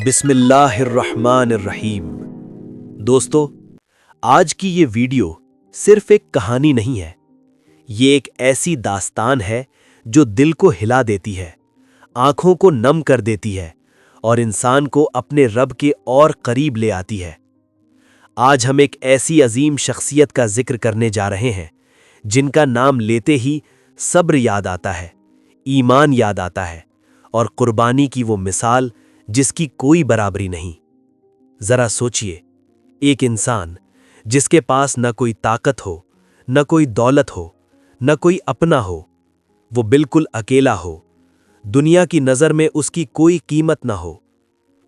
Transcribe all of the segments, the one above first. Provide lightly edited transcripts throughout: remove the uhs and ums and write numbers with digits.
بسم اللہ الرحمن الرحیم۔ دوستو، آج کی یہ ویڈیو صرف ایک کہانی نہیں ہے، یہ ایک ایسی داستان ہے جو دل کو ہلا دیتی ہے، آنکھوں کو نم کر دیتی ہے اور انسان کو اپنے رب کے اور قریب لے آتی ہے۔ آج ہم ایک ایسی عظیم شخصیت کا ذکر کرنے جا رہے ہیں جن کا نام لیتے ہی صبر یاد آتا ہے، ایمان یاد آتا ہے اور قربانی کی وہ مثال جس کی کوئی برابری نہیں۔ ذرا سوچئے، ایک انسان جس کے پاس نہ کوئی طاقت ہو، نہ کوئی دولت ہو، نہ کوئی اپنا ہو، وہ بالکل اکیلا ہو، دنیا کی نظر میں اس کی کوئی قیمت نہ ہو،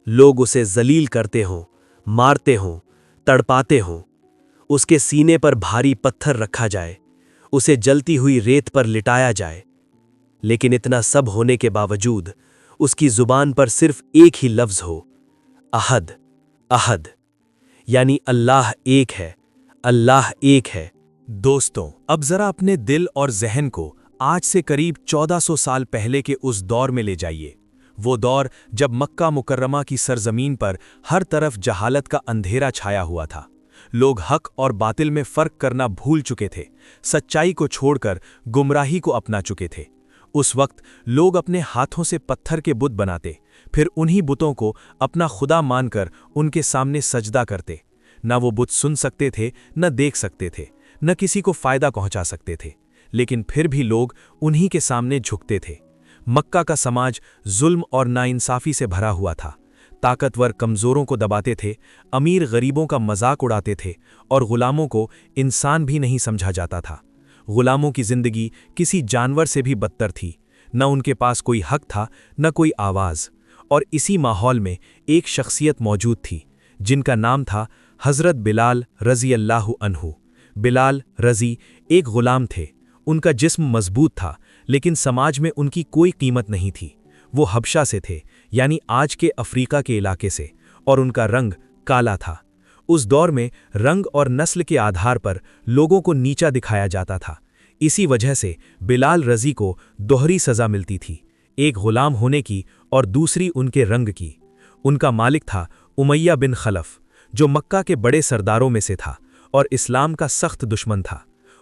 لوگ اسے ذلیل کرتے ہوں، مارتے ہوں، تڑپاتے ہوں، اس کے سینے پر بھاری پتھر رکھا جائے، اسے جلتی ہوئی ریت پر لٹایا جائے، لیکن اتنا سب ہونے کے باوجود اس کی زبان پر صرف ایک ہی لفظ ہو، احد، احد، یعنی اللہ ایک ہے، اللہ ایک ہے۔ دوستوں، اب ذرا اپنے دل اور ذہن کو آج سے قریب 1400 سال پہلے کے اس دور میں لے جائیے، وہ دور جب مکہ مکرمہ کی سرزمین پر ہر طرف جہالت کا اندھیرا چھایا ہوا تھا۔ لوگ حق اور باطل میں فرق کرنا بھول چکے تھے، سچائی کو چھوڑ کر گمراہی کو اپنا چکے تھے۔ اس وقت لوگ اپنے ہاتھوں سے پتھر کے بت بناتے، پھر انہی بتوں کو اپنا خدا مان کر ان کے سامنے سجدہ کرتے۔ نہ وہ بت سن سکتے تھے، نہ دیکھ سکتے تھے، نہ کسی کو فائدہ پہنچا سکتے تھے، لیکن پھر بھی لوگ انہی کے سامنے جھکتے تھے۔ مکہ کا سماج ظلم اور ناانصافی سے بھرا ہوا تھا، طاقتور کمزوروں کو دباتے تھے، امیر غریبوں کا مذاق اڑاتے تھے اور غلاموں کو انسان بھی نہیں سمجھا جاتا تھا۔ غلاموں کی زندگی کسی جانور سے بھی بدتر تھی، نہ ان کے پاس کوئی حق تھا، نہ کوئی آواز۔ اور اسی ماحول میں ایک شخصیت موجود تھی جن کا نام تھا حضرت بلال رضی اللہ عنہ۔ بلال رضی ایک غلام تھے، ان کا جسم مضبوط تھا، لیکن سماج میں ان کی کوئی قیمت نہیں تھی۔ وہ حبشہ سے تھے، یعنی آج کے افریقہ کے علاقے سے، اور ان کا رنگ کالا تھا۔ اس دور میں رنگ اور نسل کے آدھار پر لوگوں کو نیچا دکھایا جاتا تھا۔ اسی وجہ سے بلال رضی کو دوہری سزا ملتی تھی، ایک غلام ہونے کی اور دوسری ان کے رنگ کی۔ ان کا مالک تھا امیہ بن خلف، جو مکہ کے بڑے سرداروں میں سے تھا اور اسلام کا سخت دشمن تھا۔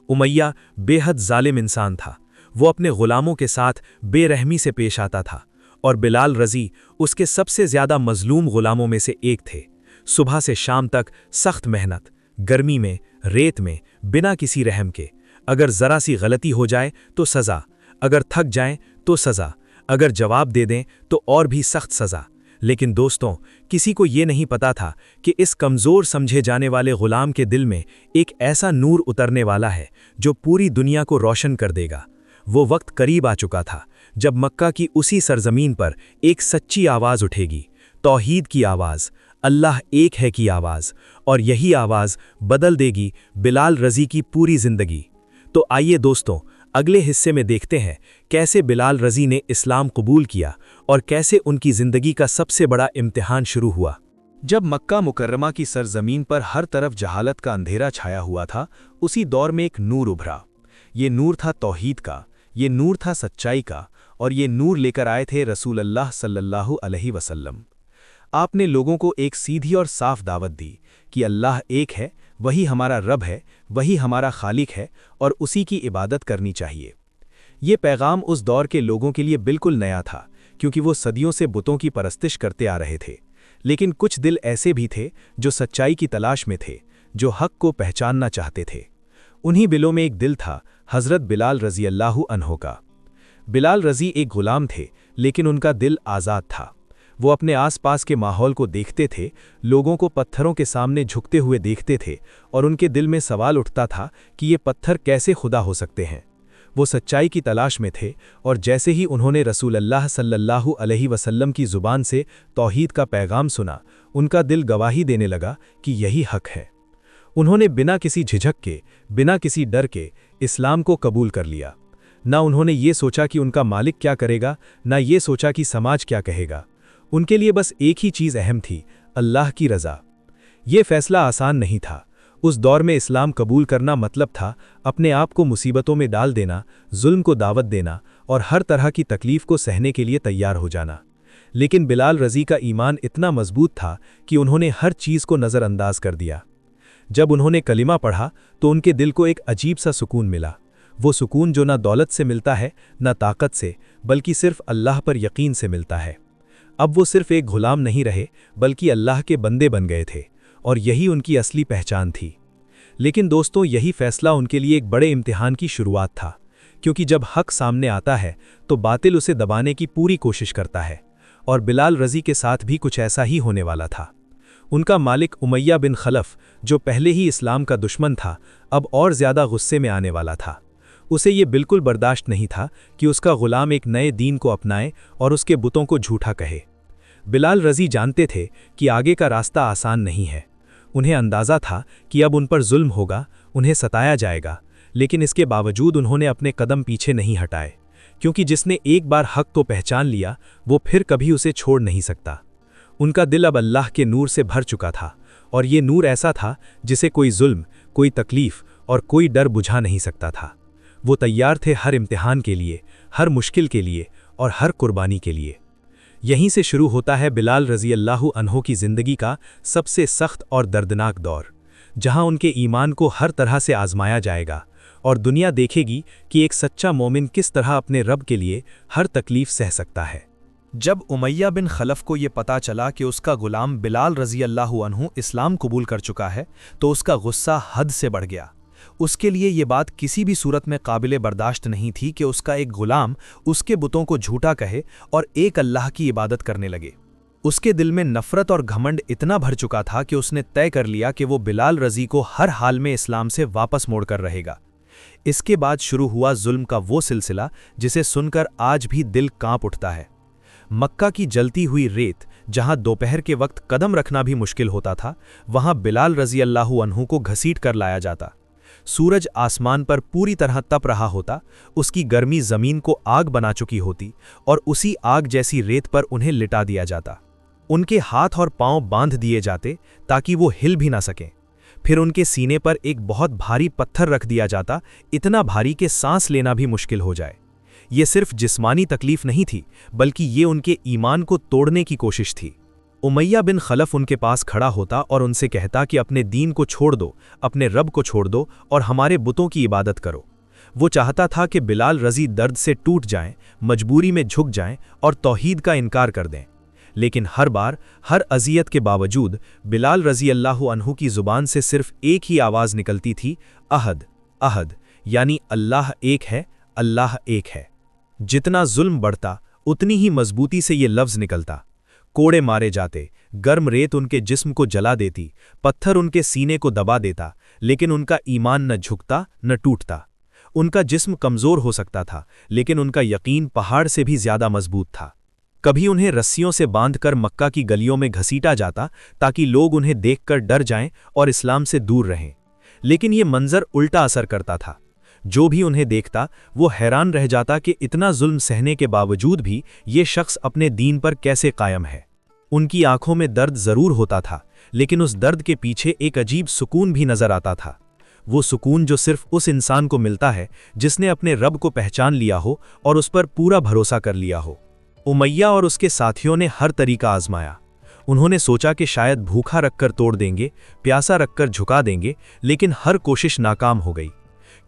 امیہ بے حد ظالم انسان تھا، وہ اپنے غلاموں کے ساتھ بے رحمی سے پیش آتا تھا، اور بلال رضی اس کے سب سے زیادہ مظلوم غلاموں میں سے ایک تھے۔ صبح سے شام تک سخت محنت، گرمی میں، ریت میں، بنا کسی رحم کے۔ اگر ذرا سی غلطی ہو جائے تو سزا، اگر تھک جائیں تو سزا، اگر جواب دے دیں تو اور بھی سخت سزا۔ لیکن دوستوں، کسی کو یہ نہیں پتا تھا کہ اس کمزور سمجھے جانے والے غلام کے دل میں ایک ایسا نور اترنے والا ہے جو پوری دنیا کو روشن کر دے گا۔ وہ وقت قریب آ چکا تھا جب مکہ کی اسی سرزمین پر ایک سچی آواز اٹھے گی، توحید کی آواز، اللہ ایک ہے کی آواز، اور یہی آواز بدل دے گی بلال رضی کی پوری زندگی۔ تو آئیے دوستوں، اگلے حصے میں دیکھتے ہیں کیسے بلال رضی نے اسلام قبول کیا اور کیسے ان کی زندگی کا سب سے بڑا امتحان شروع ہوا۔ جب مکہ مکرمہ کی سرزمین پر ہر طرف جہالت کا اندھیرا چھایا ہوا تھا، اسی دور میں ایک نور ابھرا۔ یہ نور تھا توحید کا، یہ نور تھا سچائی کا، اور یہ نور لے کر آئے تھے رسول اللہ صلی اللہ علیہ وسلم۔ آپ نے لوگوں کو ایک سیدھی اور صاف دعوت دی کہ اللہ ایک ہے، وہی ہمارا رب ہے، وہی ہمارا خالق ہے، اور اسی کی عبادت کرنی چاہیے۔ یہ پیغام اس دور کے لوگوں کے لیے بالکل نیا تھا، کیونکہ وہ صدیوں سے بتوں کی پرستش کرتے آ رہے تھے۔ لیکن کچھ دل ایسے بھی تھے جو سچائی کی تلاش میں تھے، جو حق کو پہچاننا چاہتے تھے۔ انہی دلوں میں ایک دل تھا حضرت بلال رضی اللہ عنہ کا۔ بلال رضی ایک غلام تھے، لیکن ان کا دل آزاد تھا۔ وہ اپنے آس پاس کے ماحول کو دیکھتے تھے، لوگوں کو پتھروں کے سامنے جھکتے ہوئے دیکھتے تھے، اور ان کے دل میں سوال اٹھتا تھا کہ یہ پتھر کیسے خدا ہو سکتے ہیں۔ وہ سچائی کی تلاش میں تھے، اور جیسے ہی انہوں نے رسول اللہ صلی اللہ علیہ وسلم کی زبان سے توحید کا پیغام سنا، ان کا دل گواہی دینے لگا کہ یہی حق ہے۔ انہوں نے بنا کسی جھجک کے، بنا کسی ڈر کے اسلام کو قبول کر لیا۔ نہ انہوں نے یہ سوچا کہ ان کا مالک کیا کرے گا، نہ یہ سوچا کہ سماج کیا کہے گا۔ ان کے لیے بس ایک ہی چیز اہم تھی، اللہ کی رضا۔ یہ فیصلہ آسان نہیں تھا۔ اس دور میں اسلام قبول کرنا مطلب تھا اپنے آپ کو مصیبتوں میں ڈال دینا، ظلم کو دعوت دینا، اور ہر طرح کی تکلیف کو سہنے کے لیے تیار ہو جانا۔ لیکن بلال رضی کا ایمان اتنا مضبوط تھا کہ انہوں نے ہر چیز کو نظر انداز کر دیا۔ جب انہوں نے کلمہ پڑھا تو ان کے دل کو ایک عجیب سا سکون ملا، وہ سکون جو نہ دولت سے ملتا ہے نہ طاقت سے، بلکہ صرف اللہ پر یقین سے ملتا ہے۔ اب وہ صرف ایک غلام نہیں رہے بلکہ اللہ کے بندے بن گئے تھے، اور یہی ان کی اصلی پہچان تھی۔ لیکن دوستوں، یہی فیصلہ ان کے لیے ایک بڑے امتحان کی شروعات تھا، کیونکہ جب حق سامنے آتا ہے تو باطل اسے دبانے کی پوری کوشش کرتا ہے، اور بلال رضی کے ساتھ بھی کچھ ایسا ہی ہونے والا تھا۔ ان کا مالک امیہ بن خلف، جو پہلے ہی اسلام کا دشمن تھا، اب اور زیادہ غصے میں آنے والا تھا۔ اسے یہ بالکل برداشت نہیں تھا کہ اس کا غلام ایک نئے دین کو اپنائے اور اس کے بتوں کو جھوٹا کہے۔ بلال رضی جانتے تھے کہ آگے کا راستہ آسان نہیں ہے۔ انہیں اندازہ تھا کہ اب ان پر ظلم ہوگا، انہیں ستایا جائے گا، لیکن اس کے باوجود انہوں نے اپنے قدم پیچھے نہیں ہٹائے، کیونکہ جس نے ایک بار حق کو پہچان لیا وہ پھر کبھی اسے چھوڑ نہیں سکتا۔ ان کا دل اب اللہ کے نور سے بھر چکا تھا، اور یہ نور ایسا تھا جسے کوئی ظلم، کوئی تکلیف اور کوئی ڈر بجھا نہیں سکتا تھا۔ وہ تیار تھے ہر امتحان کے لیے، ہر مشکل کے لیے اور ہر قربانی کے لیے۔ یہیں سے شروع ہوتا ہے بلال رضی اللہ عنہ کی زندگی کا سب سے سخت اور دردناک دور، جہاں ان کے ایمان کو ہر طرح سے آزمایا جائے گا، اور دنیا دیکھے گی کہ ایک سچا مومن کس طرح اپنے رب کے لیے ہر تکلیف سہ سکتا ہے۔ جب امیہ بن خلف کو یہ پتا چلا کہ اس کا غلام بلال رضی اللہ عنہ اسلام قبول کر چکا ہے تو اس کا غصہ حد سے بڑھ گیا۔ اس کے لیے یہ بات کسی بھی صورت میں قابل برداشت نہیں تھی کہ اس کا ایک غلام اس کے بتوں کو جھوٹا کہے اور ایک اللہ کی عبادت کرنے لگے۔ اس کے دل میں نفرت اور گھمنڈ اتنا بھر چکا تھا کہ اس نے طے کر لیا کہ وہ بلال رضی کو ہر حال میں اسلام سے واپس موڑ کر رہے گا۔ اس کے بعد شروع ہوا ظلم کا وہ سلسلہ جسے سن کر آج بھی دل کانپ اٹھتا ہے۔ مکہ کی جلتی ہوئی ریت، جہاں دوپہر کے وقت قدم رکھنا بھی مشکل ہوتا تھا، وہاں بلال رضی اللہ عنہ کو گھسیٹ کر لایا جاتا۔ سورج آسمان پر پوری طرح تپ رہا ہوتا، اس کی گرمی زمین کو آگ بنا چکی ہوتی، اور اسی آگ جیسی ریت پر انہیں لٹا دیا جاتا۔ ان کے ہاتھ اور پاؤں باندھ دیے جاتے تاکہ وہ ہل بھی نہ سکیں۔ پھر ان کے سینے پر ایک بہت بھاری پتھر رکھ دیا جاتا، اتنا بھاری کہ سانس لینا بھی مشکل ہو جائے۔ یہ صرف جسمانی تکلیف نہیں تھی، بلکہ یہ ان کے ایمان کو توڑنے کی کوشش تھی۔ امیہ بن خلف ان کے پاس کھڑا ہوتا اور ان سے کہتا کہ اپنے دین کو چھوڑ دو، اپنے رب کو چھوڑ دو اور ہمارے بتوں کی عبادت کرو۔ وہ چاہتا تھا کہ بلال رضی درد سے ٹوٹ جائیں، مجبوری میں جھک جائیں اور توحید کا انکار کر دیں۔ لیکن ہر بار، ہر اذیت کے باوجود بلال رضی اللہ عنہ کی زبان سے صرف ایک ہی آواز نکلتی تھی، احد، احد، یعنی اللہ ایک ہے، اللہ ایک ہے۔ جتنا ظلم بڑھتا اتنی ہی مضبوطی سے یہ لفظ نکلتا۔ کوڑے مارے جاتے، گرم ریت ان کے جسم کو جلا دیتی، پتھر ان کے سینے کو دبا دیتا، لیکن ان کا ایمان نہ جھکتا نہ ٹوٹتا۔ ان کا جسم کمزور ہو سکتا تھا، لیکن ان کا یقین پہاڑ سے بھی زیادہ مضبوط تھا۔ کبھی انہیں رسیوں سے باندھ کر مکہ کی گلیوں میں گھسیٹا جاتا تاکہ لوگ انہیں دیکھ کر ڈر جائیں اور اسلام سے دور رہیں، لیکن یہ منظر الٹا اثر کرتا تھا۔ جو بھی انہیں دیکھتا وہ حیران رہ جاتا کہ اتنا ظلم سہنے کے باوجود بھی یہ شخص اپنے دین پر کیسے قائم ہے۔ ان کی آنکھوں میں درد ضرور ہوتا تھا، لیکن اس درد کے پیچھے ایک عجیب سکون بھی نظر آتا تھا۔ وہ سکون جو صرف اس انسان کو ملتا ہے جس نے اپنے رب کو پہچان لیا ہو اور اس پر پورا بھروسہ کر لیا ہو۔ امیہ اور اس کے ساتھیوں نے ہر طریقہ آزمایا۔ انہوں نے سوچا کہ شاید بھوکا رکھ کر توڑ دیں گے، پیاسا رکھ کر جھکا دیں گے، لیکن ہر کوشش ناکام ہو گئی،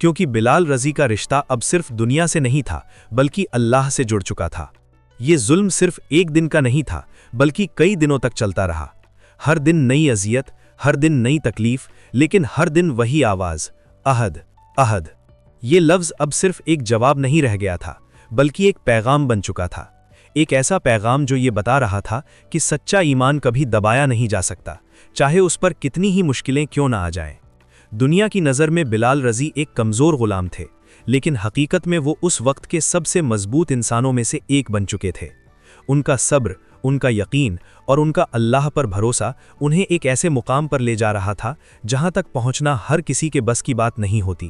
کیونکہ بلال رضی کا رشتہ اب صرف دنیا سے نہیں تھا بلکہ اللہ سے جڑ چکا تھا۔ یہ ظلم صرف ایک دن کا نہیں تھا بلکہ کئی دنوں تک چلتا رہا۔ ہر دن نئی اذیت، ہر دن نئی تکلیف، لیکن ہر دن وہی آواز، احد، احد۔ یہ لفظ اب صرف ایک جواب نہیں رہ گیا تھا بلکہ ایک پیغام بن چکا تھا، ایک ایسا پیغام جو یہ بتا رہا تھا کہ سچا ایمان کبھی دبایا نہیں جا سکتا، چاہے اس پر کتنی ہی مشکلیں کیوں نہ آ جائیں۔ دنیا کی نظر میں بلال رضی ایک کمزور غلام تھے، لیکن حقیقت میں وہ اس وقت کے سب سے مضبوط انسانوں میں سے ایک بن چکے تھے۔ ان کا صبر، ان کا یقین اور ان کا اللہ پر بھروسہ انہیں ایک ایسے مقام پر لے جا رہا تھا جہاں تک پہنچنا ہر کسی کے بس کی بات نہیں ہوتی۔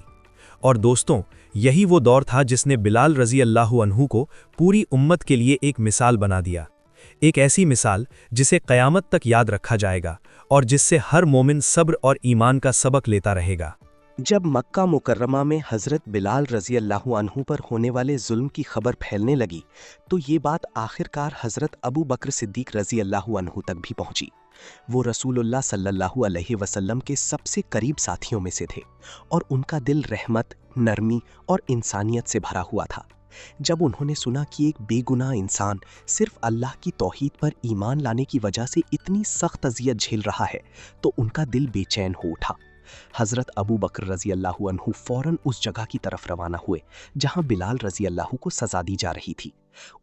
اور دوستوں، یہی وہ دور تھا جس نے بلال رضی اللہ عنہ کو پوری امت کے لیے ایک مثال بنا دیا، ایک ایسی مثال جسے قیامت تک یاد رکھا جائے گا اور جس سے ہر مومن صبر اور ایمان کا سبق لیتا رہے گا۔ جب مکہ مکرمہ میں حضرت بلال رضی اللہ عنہ پر ہونے والے ظلم کی خبر پھیلنے لگی تو یہ بات آخرکار حضرت ابو بکر صدیق رضی اللہ عنہ تک بھی پہنچی۔ وہ رسول اللہ صلی اللہ علیہ وسلم کے سب سے قریب ساتھیوں میں سے تھے اور ان کا دل رحمت، نرمی اور انسانیت سے بھرا ہوا تھا۔ جب انہوں نے سنا کہ ایک بے گناہ انسان صرف اللہ کی توحید پر ایمان لانے کی وجہ سے اتنی سخت اذیت جھیل رہا ہے تو ان کا دل بے چین ہو اٹھا۔ حضرت ابو بکر رضی اللہ عنہ فوراً اس جگہ کی طرف روانہ ہوئے جہاں بلال رضی اللہ کو سزا دی جا رہی تھی۔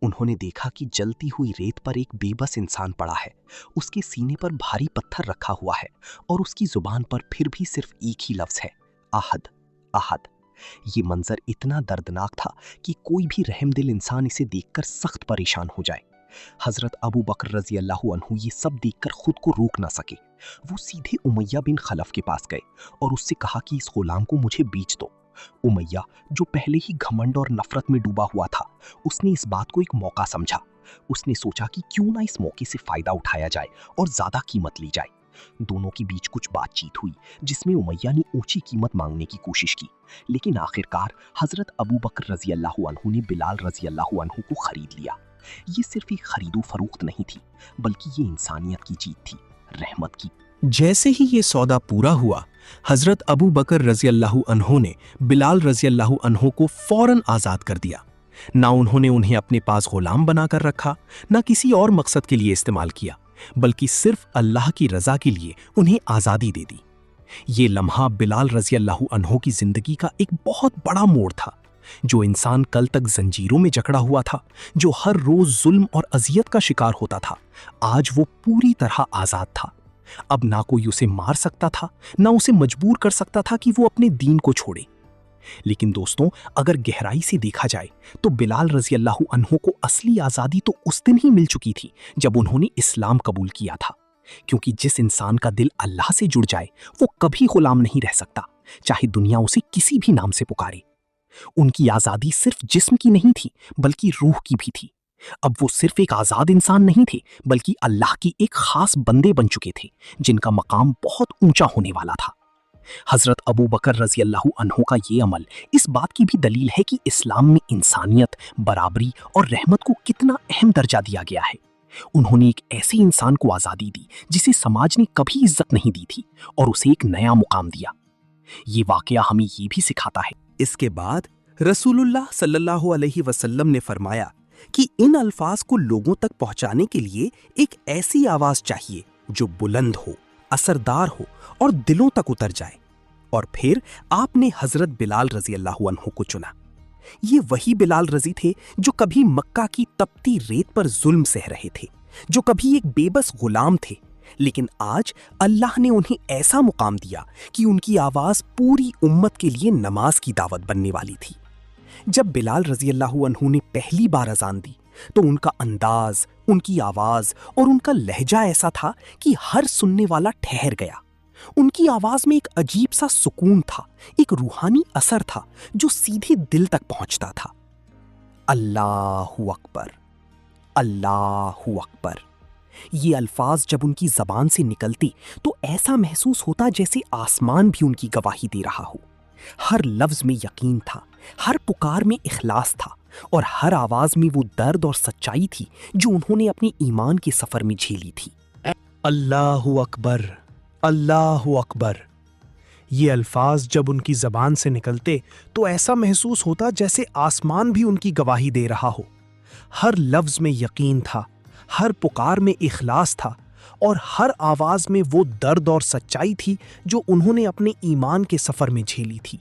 انہوں نے دیکھا کہ جلتی ہوئی ریت پر ایک بے بس انسان پڑا ہے، اس کے سینے پر بھاری پتھر رکھا ہوا ہے اور اس کی زبان پر پھر بھی صرف ایک ہی لفظ ہے، احد، احد۔ یہ منظر اتنا دردناک تھا کہ کوئی بھی رحم دل انسان اسے دیکھ کر سخت پریشان ہو جائے۔ حضرت ابو بکر رضی اللہ عنہ یہ سب دیکھ کر خود کو روک نہ سکے۔ وہ سیدھے امیہ بن خلف کے پاس گئے اور اس سے کہا کہ اس غلام کو مجھے بیچ دو۔ امیہ جو پہلے ہی گھمنڈ اور نفرت میں ڈوبا ہوا تھا، اس نے اس بات کو ایک موقع سمجھا۔ اس نے سوچا کہ کیوں نہ اس موقع سے فائدہ اٹھایا جائے اور زیادہ قیمت لی جائے۔ دونوں کے بیچ کچھ بات چیت ہوئی جس میں امیہ نے اونچی قیمت مانگنے کی کوشش کی، لیکن آخرکار حضرت ابو بکر رضی اللہ عنہ نے بلال رضی اللہ عنہ کو خرید لیا۔ یہ صرف ایک خرید و فروخت نہیں تھی، بلکہ یہ انسانیت کی جیت تھی، رحمت کی۔ جیسے ہی یہ سودا پورا ہوا، حضرت ابو بکر رضی اللہ عنہ نے بلال رضی اللہ عنہ کو فوراً آزاد کر دیا۔ نہ انہوں نے انہیں اپنے پاس غلام بنا کر رکھا، نہ کسی اور مقصد کے لیے استعمال کیا، بلکہ صرف اللہ کی رضا کے لیے انہیں آزادی دے دی۔ یہ لمحہ بلال رضی اللہ عنہ کی زندگی کا ایک بہت بڑا موڑ تھا۔ جو انسان کل تک زنجیروں میں جکڑا ہوا تھا، جو ہر روز ظلم اور اذیت کا شکار ہوتا تھا، آج وہ پوری طرح آزاد تھا۔ اب نہ کوئی اسے مار سکتا تھا، نہ اسے مجبور کر سکتا تھا کہ وہ اپنے دین کو چھوڑے۔ لیکن دوستوں، اگر گہرائی سے دیکھا جائے تو بلال رضی اللہ عنہ کو اصلی آزادی تو اس دن ہی مل چکی تھی جب انہوں نے اسلام قبول کیا تھا، کیونکہ جس انسان کا دل اللہ سے جڑ جائے وہ کبھی غلام نہیں رہ سکتا، چاہے دنیا اسے کسی بھی نام سے پکارے۔ ان کی آزادی صرف جسم کی نہیں تھی بلکہ روح کی بھی تھی۔ اب وہ صرف ایک آزاد انسان نہیں تھے بلکہ اللہ کی ایک خاص بندے بن چکے تھے جن کا مقام بہت اونچا ہونے والا تھا۔ حضرت ابو بکر رضی اللہ عنہ کا یہ عمل اس بات کی بھی دلیل ہے کہ اسلام میں انسانیت، برابری اور رحمت کو کتنا اہم درجہ دیا گیا ہے۔ انہوں نے ایک ایسے انسان کو آزادی دی جسے سماج نے کبھی عزت نہیں دی تھی اور اسے ایک نیا مقام دیا۔ یہ واقعہ ہمیں یہ بھی سکھاتا ہے۔ اس کے بعد رسول اللہ صلی اللہ علیہ وسلم نے فرمایا کہ ان الفاظ کو لوگوں تک پہنچانے کے لیے ایک ایسی آواز چاہیے جو بلند ہو، اثردار ہو اور دلوں تک اتر جائے۔ اور پھر آپ نے حضرت بلال رضی اللہ عنہ کو چنا۔ یہ وہی بلال رضی تھے جو کبھی مکہ کی تپتی ریت پر ظلم سہ رہے تھے، جو کبھی ایک بے بس غلام تھے، لیکن آج اللہ نے انہیں ایسا مقام دیا کہ ان کی آواز پوری امت کے لیے نماز کی دعوت بننے والی تھی۔ جب بلال رضی اللہ عنہ نے پہلی بار اذان دی تو ان کا انداز، ان کی آواز اور ان کا لہجہ ایسا تھا کہ ہر سننے والا ٹھہر گیا۔ ان کی آواز میں ایک عجیب سا سکون تھا، ایک روحانی اثر تھا جو سیدھے دل تک پہنچتا تھا۔ اللہ اکبر، اللہ اکبر۔ یہ الفاظ جب ان کی زبان سے نکلتے تو ایسا محسوس ہوتا جیسے آسمان بھی ان کی گواہی دے رہا ہو۔ ہر لفظ میں یقین تھا، ہر پکار میں اخلاص تھا اور ہر آواز میں وہ درد اور سچائی تھی جو انہوں نے اپنے ایمان کے سفر میں جھیلی تھی۔ اللہ اکبر، اللہ اکبر۔ یہ الفاظ جب ان کی زبان سے نکلتے تو ایسا محسوس ہوتا جیسے آسمان بھی ان کی گواہی دے رہا ہو۔ ہر لفظ میں یقین تھا، ہر پکار میں اخلاص تھا اور ہر آواز میں وہ درد اور سچائی تھی جو انہوں نے اپنے ایمان کے سفر میں جھیلی تھی۔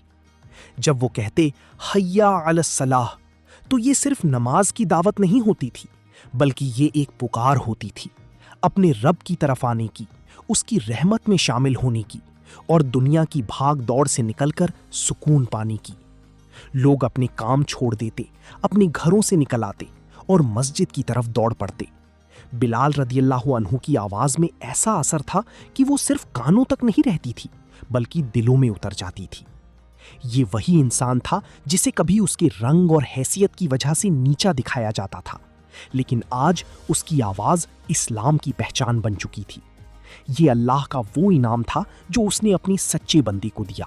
جب وہ کہتے حیا علی الصلاح تو یہ صرف نماز کی دعوت نہیں ہوتی تھی، بلکہ یہ ایک پکار ہوتی تھی اپنے رب کی طرف آنے کی، اس کی رحمت میں شامل ہونے کی اور دنیا کی بھاگ دوڑ سے نکل کر سکون پانے کی۔ لوگ اپنے کام چھوڑ دیتے، اپنے گھروں سے نکل آتے اور مسجد کی طرف دوڑ پڑتے۔ بلال رضی اللہ عنہ کی آواز میں ایسا اثر تھا کہ وہ صرف کانوں تک نہیں رہتی تھی بلکہ دلوں میں اتر جاتی تھی۔ یہ وہی انسان تھا جسے کبھی اس کے رنگ اور حیثیت کی وجہ سے نیچا دکھایا جاتا تھا، لیکن آج اس کی آواز اسلام کی پہچان بن چکی تھی۔ یہ اللہ کا وہ انعام تھا جو اس نے اپنے سچے بندے کو دیا،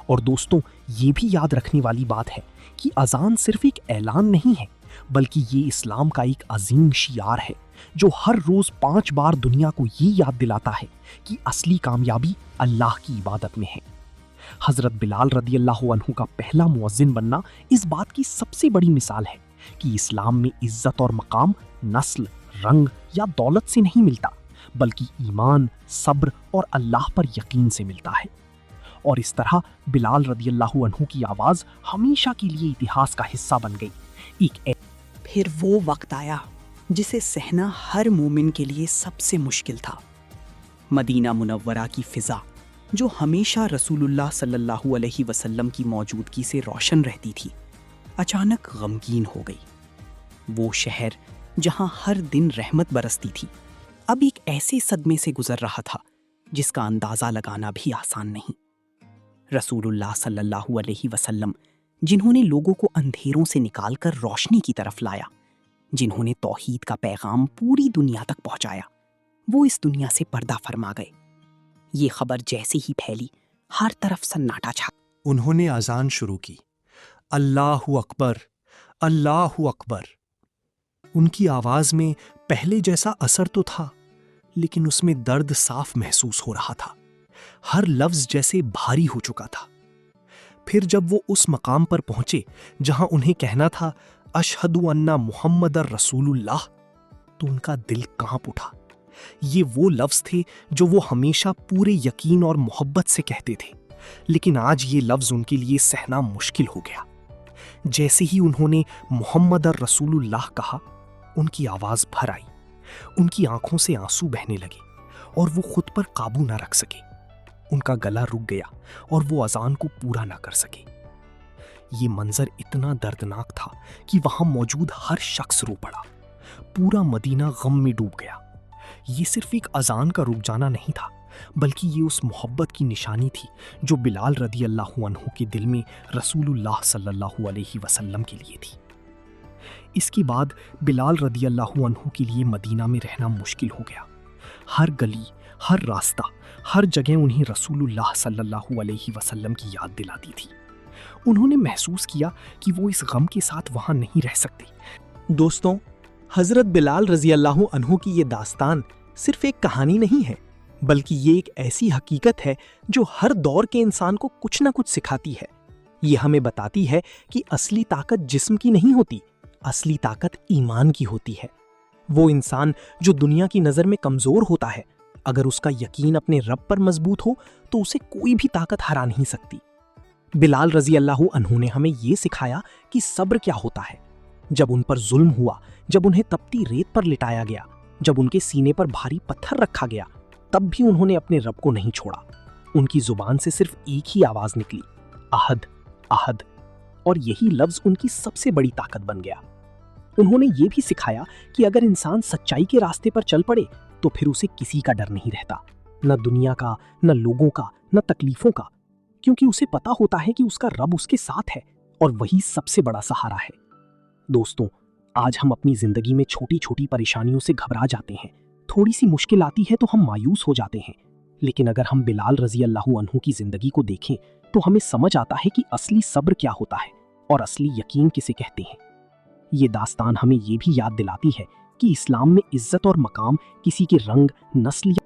اور دوستوں، یہ بھی یاد رکھنے والی بات ہے کہ اذان صرف ایک اعلان نہیں ہے، بلکہ یہ اسلام کا ایک عظیم شعار ہے جو ہر روز 5 بار دنیا کو یہ یاد دلاتا ہے کہ اصلی کامیابی اللہ کی عبادت میں ہے۔ حضرت بلال رضی اللہ عنہ کا پہلا مؤذن بننا اس بات کی سب سے بڑی مثال ہے کہ اسلام میں عزت اور مقام نسل، رنگ یا دولت سے نہیں ملتا، بلکہ ایمان، صبر اور اللہ پر یقین سے ملتا ہے۔ اور اس طرح بلال رضی اللہ عنہ کی آواز ہمیشہ کے لیے اتہاس کا حصہ بن گئی۔ پھر وہ وقت آیا جسے سہنا ہر مومن کے لیے سب سے مشکل تھا۔ مدینہ منورہ کی فضا جو ہمیشہ رسول اللہ صلی اللہ علیہ وسلم کی موجودگی سے روشن رہتی تھی، اچانک غمگین ہو گئی۔ وہ شہر جہاں ہر دن رحمت برستی تھی، اب ایک ایسے صدمے سے گزر رہا تھا جس کا اندازہ لگانا بھی آسان نہیں۔ رسول اللہ صلی اللہ علیہ وسلم، جنہوں نے لوگوں کو اندھیروں سے نکال کر روشنی کی طرف لایا، جنہوں نے توحید کا پیغام پوری دنیا تک پہنچایا، وہ اس دنیا سے پردہ فرما گئے۔ یہ خبر جیسے ہی پھیلی، ہر طرف سناٹا چھا۔ انہوں نے اذان شروع کی، اللہ اکبر، اللہ اکبر۔ ان کی آواز میں پہلے جیسا اثر تو تھا، لیکن اس میں درد صاف محسوس ہو رہا تھا۔ ہر لفظ جیسے بھاری ہو چکا تھا۔ پھر جب وہ اس مقام پر پہنچے جہاں انہیں کہنا تھا اشہد ان محمد رسول اللہ، تو ان کا دل کانپ اٹھا۔ یہ وہ لفظ تھے جو وہ ہمیشہ پورے یقین اور محبت سے کہتے تھے، لیکن آج یہ لفظ ان کے لیے سہنا مشکل ہو گیا۔ جیسے ہی انہوں نے محمد رسول اللہ کہا، ان کی آواز بھر آئی، ان کی آنکھوں سے آنسو بہنے لگے اور وہ خود پر قابو نہ رکھ سکے۔ ان کا گلا رک گیا اور وہ اذان کو پورا نہ کر سکے۔ یہ منظر اتنا دردناک تھا کہ وہاں موجود ہر شخص رو پڑا۔ پورا مدینہ غم میں ڈوب گیا۔ یہ صرف ایک اذان کا رک جانا نہیں تھا، بلکہ یہ اس محبت کی نشانی تھی جو بلال رضی اللہ عنہ کے دل میں رسول اللہ صلی اللہ علیہ وسلم کے لیے تھی۔ اس کے بعد بلال رضی اللہ عنہ کے لیے مدینہ میں رہنا مشکل ہو گیا۔ ہر گلی، ہر راستہ، ہر جگہ انہیں رسول اللہ صلی اللہ علیہ وسلم کی یاد دلاتی تھی۔ انہوں نے محسوس کیا کہ وہ اس غم کے ساتھ وہاں نہیں رہ سکتے۔ دوستوں، حضرت بلال رضی اللہ عنہ کی یہ داستان صرف ایک کہانی نہیں ہے، بلکہ یہ ایک ایسی حقیقت ہے جو ہر دور کے انسان کو کچھ نہ کچھ سکھاتی ہے۔ یہ ہمیں بتاتی ہے کہ اصلی طاقت جسم کی نہیں ہوتی، اصلی طاقت ایمان کی ہوتی ہے۔ وہ انسان جو دنیا کی نظر میں کمزور ہوتا ہے، اگر اس کا یقین اپنے رب پر مضبوط ہو تو اسے کوئی بھی طاقت ہرا نہیں سکتی۔ بلال رضی اللہ عنہ نے ہمیں یہ سکھایا کہ صبر کیا ہوتا ہے۔ جب ان پر ظلم ہوا، جب انہیں تپتی ریت پر لٹایا گیا، جب ان کے سینے پر بھاری پتھر رکھا گیا، تب بھی انہوں نے اپنے رب کو نہیں چھوڑا۔ ان کی زبان سے صرف ایک ہی آواز نکلی، احد، احد، اور یہی لفظ ان کی سب سے بڑی طاقت بن گیا۔ انہوں نے یہ بھی سکھایا کہ اگر انسان سچائی کے راستے پر چل پڑے تو پھر اسے کسی کا ڈر نہیں رہتا، نہ دنیا کا، نہ لوگوں کا، نہ تکلیفوں کا، کیونکہ اسے پتا ہوتا ہے کہ اس کا رب اس کے ساتھ ہے اور وہی سب سے بڑا سہارا ہے۔ دوستوں، آج ہم اپنی زندگی میں چھوٹی چھوٹی پریشانیوں سے گھبرا جاتے ہیں، تھوڑی سی مشکل آتی ہے تو ہم مایوس ہو جاتے ہیں، لیکن اگر ہم بلال رضی اللہ عنہ کی زندگی کو دیکھیں تو ہمیں سمجھ آتا ہے کہ اصلی صبر کیا ہوتا ہے اور اصلی یقین کسے کہتے ہیں۔ یہ داستان ہمیں یہ بھی یاد دلاتی ہے کہ اسلام میں عزت اور مقام کسی کے رنگ، نسل یا